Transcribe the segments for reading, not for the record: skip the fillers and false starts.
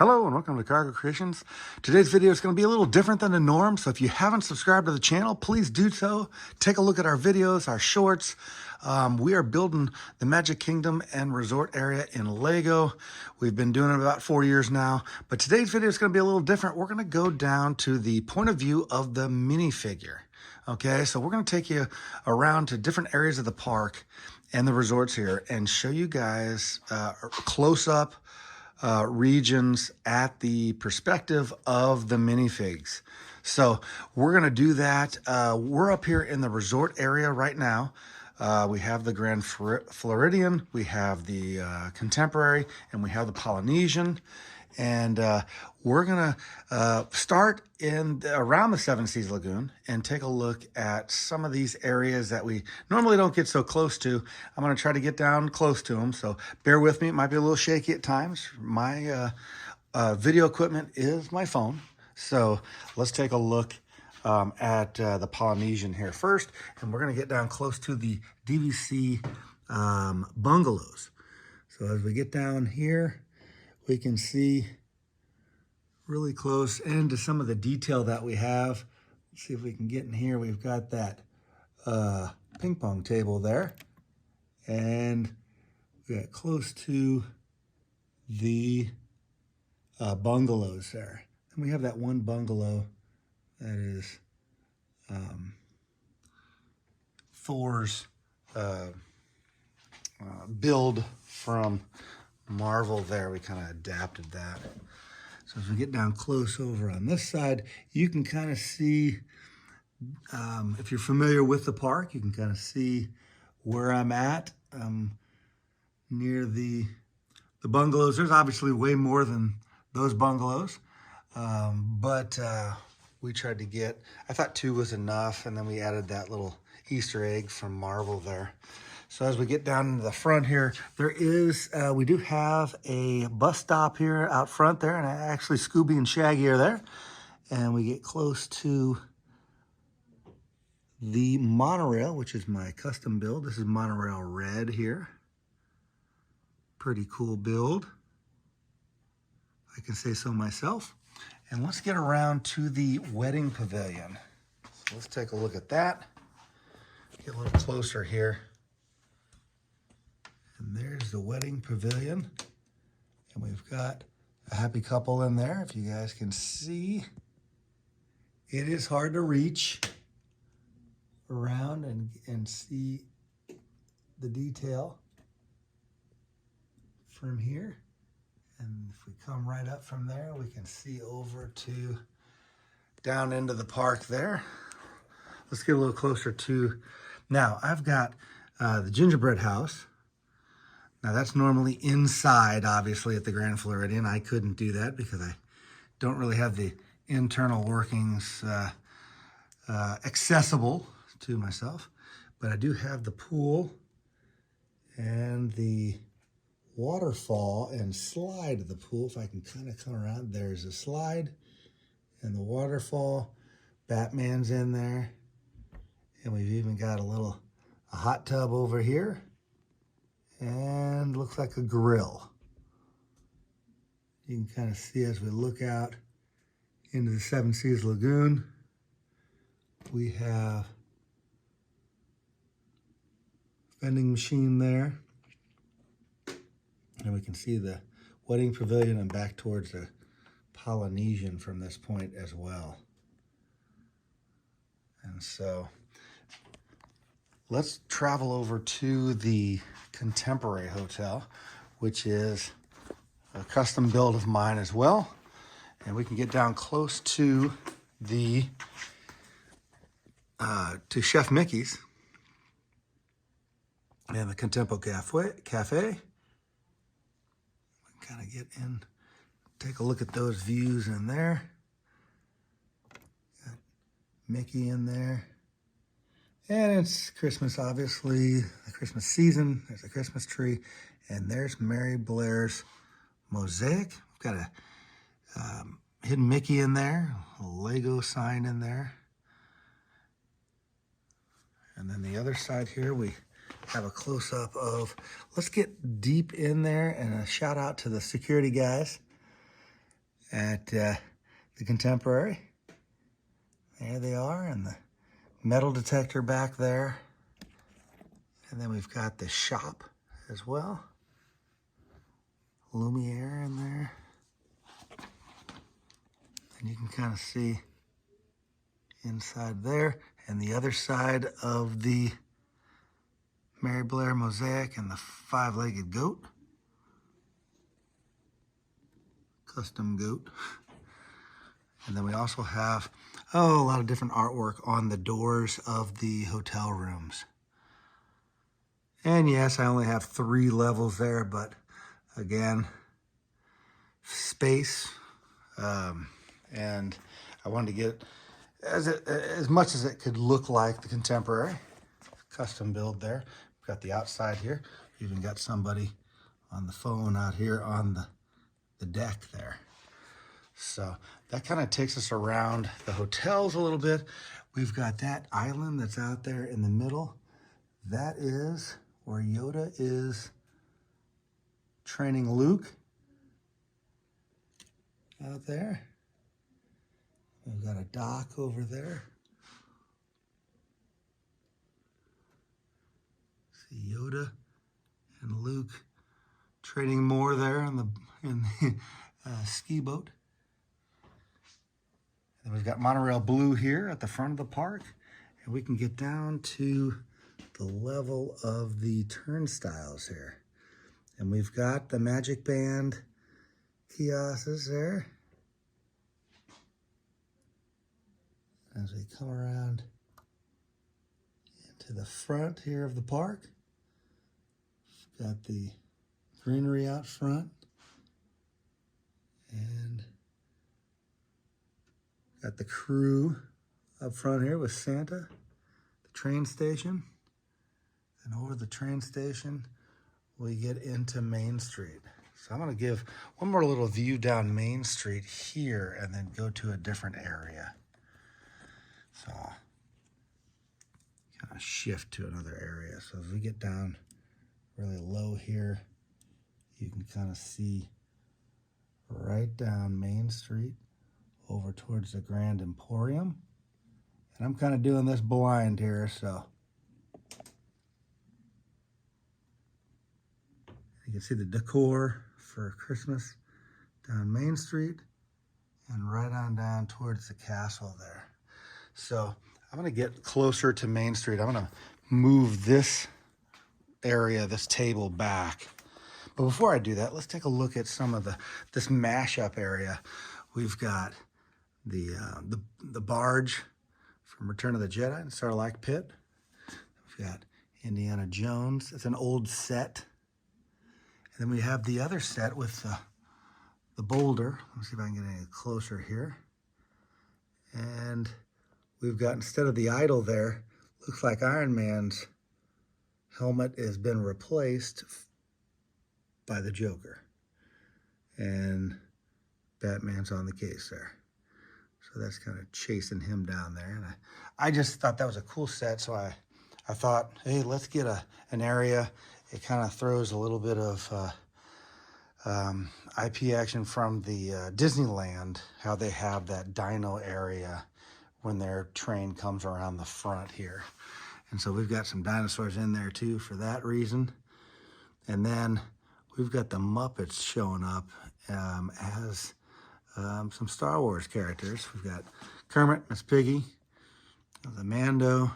Hello and welcome to Cargo Creations. Today's video is going to be a little different than the norm, so if you haven't subscribed to the channel, please do so. Take a look at our videos, our shorts. We are building the Magic Kingdom and Resort area in Lego. We've been doing it about 4 years now, but today's video is going to be a little different. We're going to go down to the point of view of the minifigure. Okay, so we're going to take you around to different areas of the park and the resorts here and show you guys close-up regions at the perspective of the minifigs. So we're going to do that. We're up here in the resort area right now. We have the Grand Floridian, we have the Contemporary, and we have the Polynesian. And we're going to start around the Seven Seas Lagoon and take a look at some of these areas that we normally don't get so close to. I'm going to try to get down close to them, so bear with me. It might be a little shaky at times. My video equipment is my phone. So let's take a look at the Polynesian here first, and we're going to get down close to the DVC bungalows. So as we get down here, we can see really close into some of the detail that we have. Let's see if we can get in here. We've got that ping pong table there, and we got close to the bungalows there. And we have that one bungalow that is Thor's build from Marvel there. We kind of adapted that. So as we get down close over on this side, you can kind of see, if you're familiar with the park, you can kind of see where I'm at near the bungalows. There's obviously way more than those bungalows, but we tried to get, I thought 2 was enough, and then we added that little Easter egg from Marvel there. So as we get down into the front here, there is, we do have a bus stop here out front there, and actually Scooby and Shaggy are there. And we get close to the monorail, which is my custom build. This is monorail red here. Pretty cool build, I can say so myself. And let's get around to the wedding pavilion. So let's take a look at that. Get a little closer here. And there's the wedding pavilion. And we've got a happy couple in there. If you guys can see, it is hard to reach around and see the detail from here. And if we come right up from there, we can see over to down into the park there. Let's get a little closer to, now I've got the gingerbread house. Now that's normally inside, obviously, at the Grand Floridian. I couldn't do that because I don't really have the internal workings accessible to myself. But I do have the pool and the waterfall and slide of the pool. If I can kind of come around, there's a slide and the waterfall. Batman's in there. And we've even got a hot tub over here. And looks like a grill. You can kind of see as we look out into the Seven Seas Lagoon, we have a vending machine there. And we can see the wedding pavilion and back towards the Polynesian from this point as well. And so let's travel over to the Contemporary Hotel, which is a custom build of mine as well. And we can get down close to the to Chef Mickey's and the Contempo Cafe. We can kind of get in, take a look at those views in there. Got Mickey in there. And it's Christmas, obviously, the Christmas season. There's a Christmas tree. And there's Mary Blair's mosaic. We've got a hidden Mickey in there, a Lego sign in there. And then the other side here, we have a close-up of, let's get deep in there, and a shout out to the security guys. at the Contemporary. There they are, and the metal detector back there. And then we've got the shop as well. Lumiere in there. And you can kind of see inside there, and the other side of the Mary Blair mosaic and the five-legged goat. Custom goat. And then we also have, a lot of different artwork on the doors of the hotel rooms. And yes, I only have 3 levels there, but again, space, and I wanted to get as much as it could look like the Contemporary. Custom build there. We've got the outside here. We've even got somebody on the phone out here on the deck there. So that kind of takes us around the hotels a little bit. We've got that island that's out there in the middle. That is where Yoda is training Luke out there. We've got a dock over there. See Yoda and Luke trading more there in the ski boat. And we've got monorail blue here at the front of the park, and we can get down to the level of the turnstiles here. And we've got the Magic Band kiosks there. As we come around into the front here of the park, we've got the greenery out front, and got the crew up front here with Santa, the train station, and over the train station we get into Main Street. So I'm going to give one more little view down Main Street here and then go to a different area. So kind of shift to another area. So as we get down really low here, you can kind of see right down Main Street over towards the Grand Emporium. And I'm kind of doing this blind here, so you can see the decor for Christmas down Main Street and right on down towards the castle there. So I'm going to get closer to Main Street. I'm going to move this area, this table back. But before I do that, let's take a look at some of this mashup area. We've got the barge from Return of the Jedi and Sarlacc Pit. We've got Indiana Jones. It's an old set. And then we have the other set with the boulder. Let's see if I can get any closer here. And we've got, instead of the idol there, looks like Iron Man's helmet has been replaced by the Joker. And Batman's on the case there. So that's kind of chasing him down there. And I just thought that was a cool set, so I thought, hey, let's get an area. It kind of throws a little bit of IP action from the Disneyland, how they have that dino area when their train comes around the front here. And so we've got some dinosaurs in there too for that reason. And then we've got the Muppets showing up as some Star Wars characters. We've got Kermit, Miss Piggy, the Mando,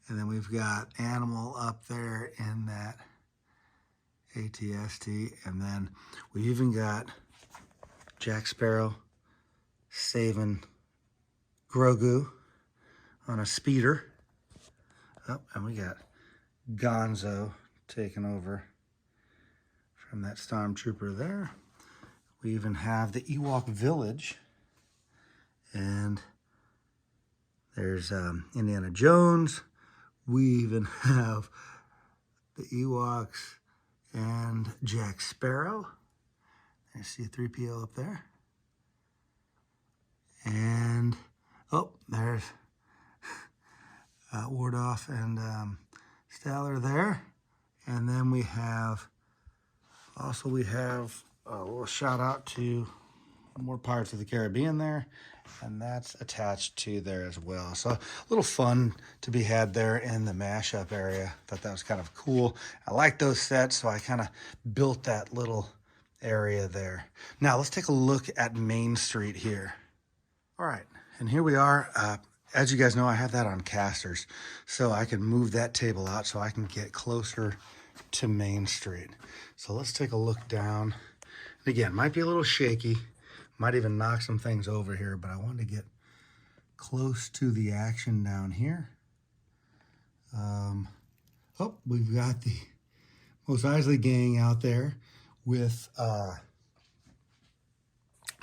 and then we've got Animal up there in that ATST, and then we even got Jack Sparrow saving Grogu on a speeder. Oh, and we got Gonzo taking over from that stormtrooper there. We even have the Ewok Village, and there's Indiana Jones. We even have the Ewoks and Jack Sparrow. There's C-3PO up there. And, oh, there's Wardoff and Stellar there. And then we have, also we have a little shout out to more Pirates of the Caribbean there, and that's attached to there as well. So a little fun to be had there in the mashup area. Thought that was kind of cool. I like those sets, so I kind of built that little area there. Now let's take a look at Main Street here. All right, and here we are. As you guys know, I have that on casters, so I can move that table out so I can get closer to Main Street. So let's take a look down. And again, might be a little shaky, might even knock some things over here, but I wanted to get close to the action down here. Oh, we've got the Mos Eisley gang out there with,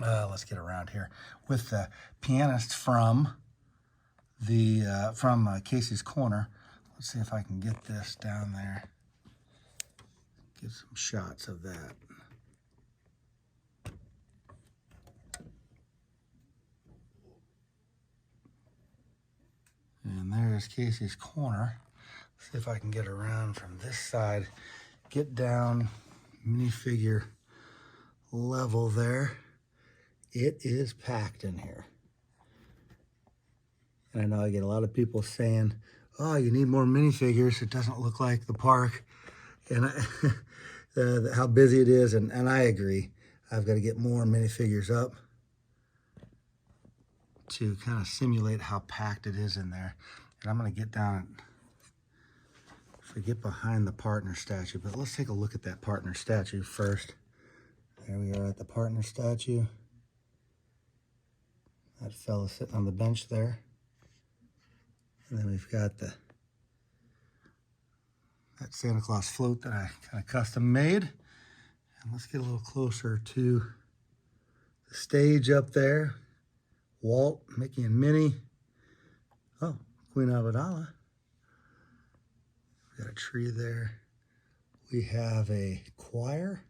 let's get around here, with the pianist from Casey's Corner. Let's see if I can get this down there. Get some shots of that. And there's Casey's Corner. Let's see if I can get around from this side. Get down minifigure level there. It is packed in here. And I know I get a lot of people saying, oh, you need more minifigures. It doesn't look like the park. And how busy it is. And I agree. I've got to get more minifigures up to kind of simulate how packed it is in there. And I'm going to get down, if we get behind the partner statue, but let's take a look at that partner statue first. There we are at the partner statue. That fella sitting on the bench there. And then we've got that Santa Claus float that I kind of custom made. And let's get a little closer to the stage up there. Walt, Mickey, and Minnie. Oh, Queen Amidala. We've got a tree there. We have a choir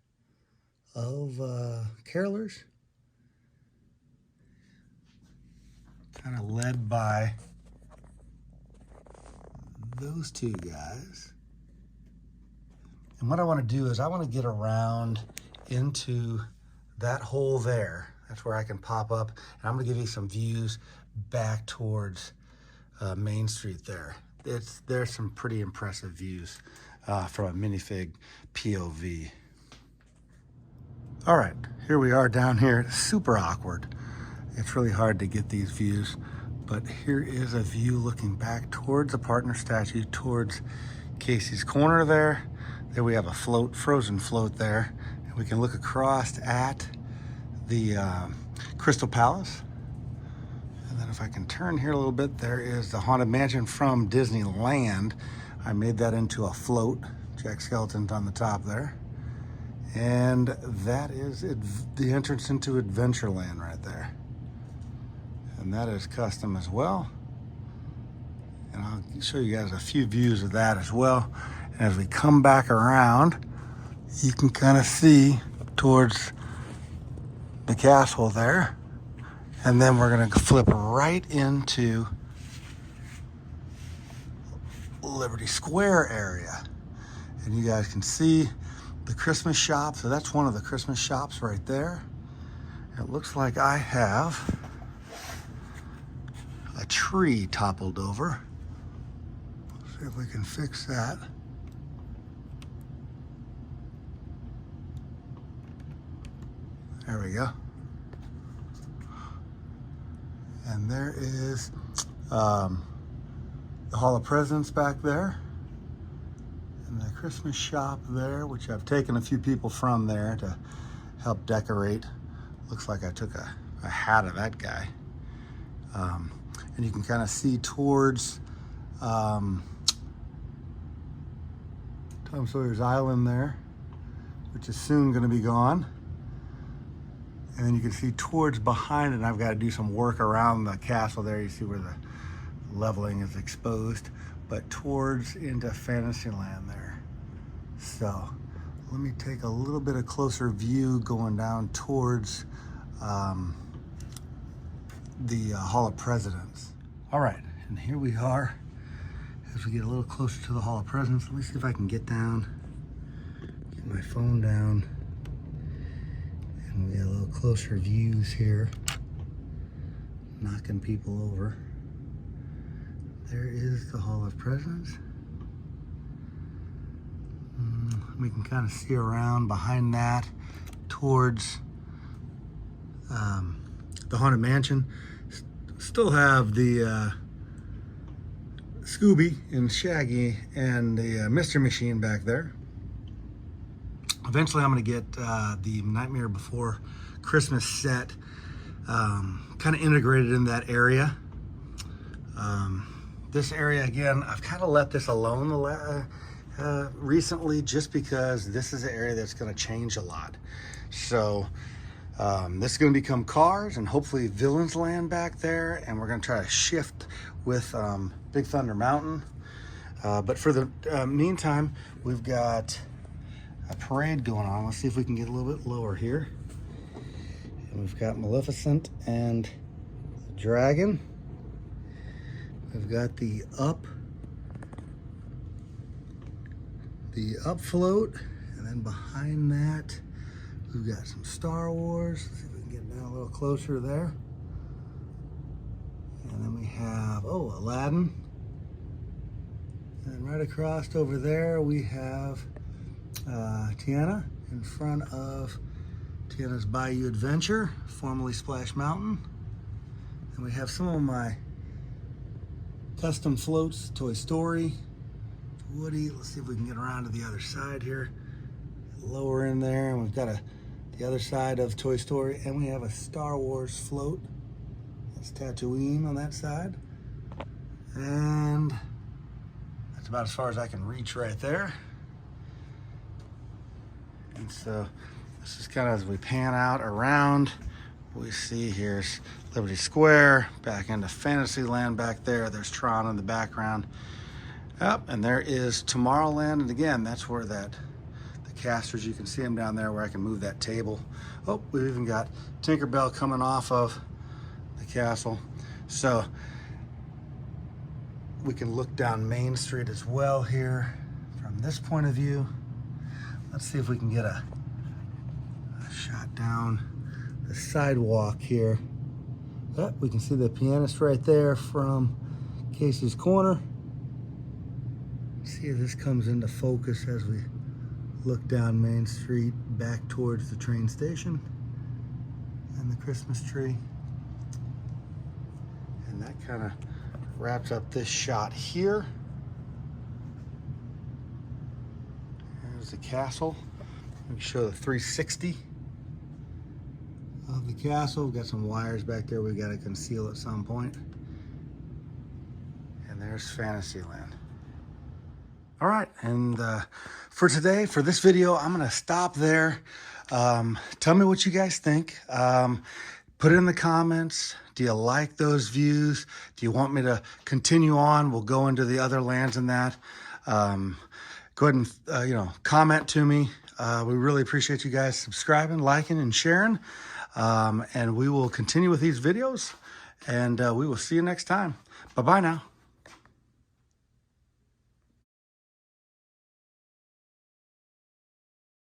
of carolers, kind of led by those two guys. And what I want to do is I want to get around into that hole there. That's where I can pop up. And I'm going to give you some views back towards Main Street there. There's some pretty impressive views from a minifig POV. All right, here we are down here. It's super awkward. It's really hard to get these views, but here is a view looking back towards the partner statue, towards Casey's Corner there. There we have a float, frozen float there. And we can look across at the Crystal Palace. And then if I can turn here a little bit, there is the Haunted Mansion from Disneyland. I made that into a float. Jack Skellington's on the top there. And that is the entrance into Adventureland right there. And that is custom as well. And I'll show you guys a few views of that as well. And as we come back around, you can kind of see towards the castle there. And then we're going to flip right into Liberty Square area. And you guys can see the Christmas shop. So that's one of the Christmas shops right there. It looks like I have a tree toppled over. Let's see if we can fix that. There we go. And there is the Hall of Presidents back there. And the Christmas shop there, which I've taken a few people from there to help decorate. Looks like I took a hat of that guy. And you can kind of see towards Tom Sawyer's Island there, which is soon going to be gone. And then you can see towards behind it, and I've got to do some work around the castle there. You see where the leveling is exposed, but towards into Fantasyland there. So let me take a little bit of closer view going down towards the Hall of Presidents. All right, and here we are as we get a little closer to the Hall of Presidents. Let me see if I can get down, get my phone down. And we got a little closer views here, knocking people over. There is the Hall of Presidents. We can kind of see around behind that towards the Haunted Mansion. Still have the Scooby and Shaggy and the Mystery Machine back there. Eventually I'm going to get the Nightmare Before Christmas set kind of integrated in that area. This area, again, I've kind of let this alone recently, just because this is an area that's going to change a lot. So this is going to become Cars and hopefully Villains Land back there, and we're going to try to shift with Big Thunder Mountain. But for the meantime, we've got a parade going on. Let's see if we can get a little bit lower here. And we've got Maleficent and Dragon. We've got the up float, and then behind that we've got some Star Wars. Let's see if we can get down a little closer there. And then we have, oh, Aladdin. And right across over there we have Tiana in front of Tiana's Bayou Adventure, formerly Splash Mountain. And we have some of my custom floats, Toy Story, Woody. Let's see if we can get around to the other side here. Lower in there, and we've got the other side of Toy Story, and we have a Star Wars float. That's Tatooine on that side. And that's about as far as I can reach right there. And so this is kind of as we pan out around, we see here's Liberty Square, back into Fantasyland back there. There's Tron in the background. Yep, and there is Tomorrowland, and again, that's where the casters, you can see them down there where I can move that table. Oh, we've even got Tinkerbell coming off of the castle. So we can look down Main Street as well here from this point of view. Let's see if we can get a shot down the sidewalk here. Oh, we can see the pianist right there from Casey's Corner. See if this comes into focus as we look down Main Street back towards the train station and the Christmas tree. And that kind of wraps up this shot here. There's the castle. Let me show the 360 of the castle. We've got some wires back there we've got to conceal at some point. And there's Fantasyland. All right, and for today, for this video, I'm gonna stop there. Tell me what you guys think. Put it in the comments. Do you like those views? Do you want me to continue on? We'll go into the other lands in that. Go ahead and comment to me. We really appreciate you guys subscribing, liking, and sharing. And we will continue with these videos, and we will see you next time. Bye-bye now.